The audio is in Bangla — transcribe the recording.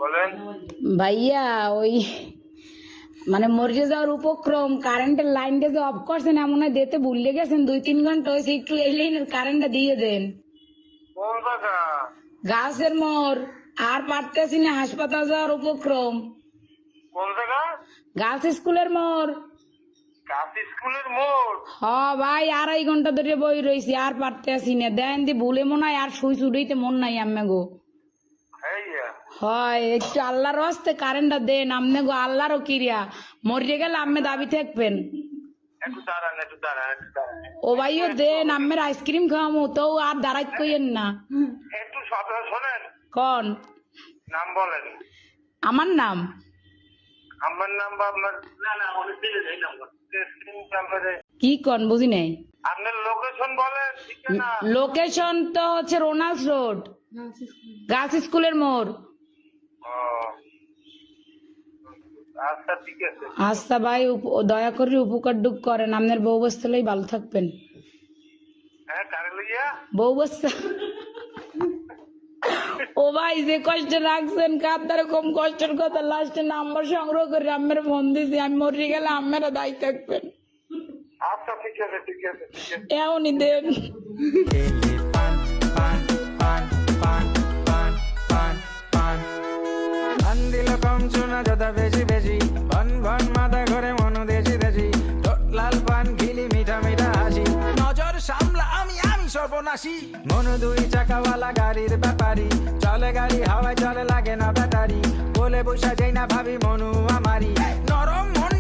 বলেন। ভাইয়া ওই মানে মরে যাওয়ার উপক্রম, কারেন্টের লাইনটা যে অফ করছেন এমন হয় দিতে ভুলে গেছেন, 2-3 ঘন্টা হয়েছে, একটু এই লাইনের কারেন্টটা দিয়ে দেন। কোন জায়গা? গাছের মোড়, আর পারতেছি না, হাসপাতাল যাওয়ার উপক্রম। কোন জায়গা? গার্লস স্কুলের মোড়। গাছ স্কুলের মোড়। হ ভাই, 2.5 ঘন্টা ধরে বই রয়েছি, আর পারতেছি না। দেন দি ভুলে মনে হয় আর সুই চুড়াইতে মন নাই আম্মে গো। হ্যাঁ, হয় একটু আল্লাহর হস্তে কারেন্টটা দেন আমনে গো, আল্লাহরও কিরিয়া। মরে গেলে আম্মে দাবি থাকবেন। একটু দাঁড়ান। ও ভাইও দেন, আম্মের আইসক্রিম খাওয়ামো তো, আর দাঁড়াইত কইেন না। একটু শোনেন। কন নাম বলেন। আমার নাম? আমার নাম বা আপনার? না অনেক দিলে এই নাম্বার। কি কন বুঝি নাই। আপনার লোকেশন বলেন, ঠিকানা। লোকেশন তো হচ্ছে রোনাল্ডস রোড, গার্লস স্কুলের মোড়। ও, আচ্ছা ঠিক আছে। আচ্ছা ভাই, দয়া করে উপকার ডুক করেন, আপনার বউ বস্তালেই ভালো থাকবেন। হ্যাঁ, কারে লইয়া? বউ বস্তা। ও ভাই যে কষ্ট রাখছেন, কার কম কষ্টের কথা, লাস্টে নাম্বার সংগ্রহ করে আম্মের ফোন দিছি, আমি মরে গেলে আম্মেরা দায়ী থাকবেন। আচ্ছা ঠিক আছে। এমনই দেন। কম শোনা যত বেশি বেশি ভন ভন মাথা ঘরে মনো দেশি দেশি লাল পান ঘিলি মিঠা মিঠা হাসি নজর সামলা আমি সর্বনাশী মনো 2 চাকাওয়ালা গাড়ির ব্যাপারী চলে গাড়ি হাওয়ায় চলে লাগে না ব্যাটারি বলে বসা যাই না ভাবি মনু আমারি নরম মন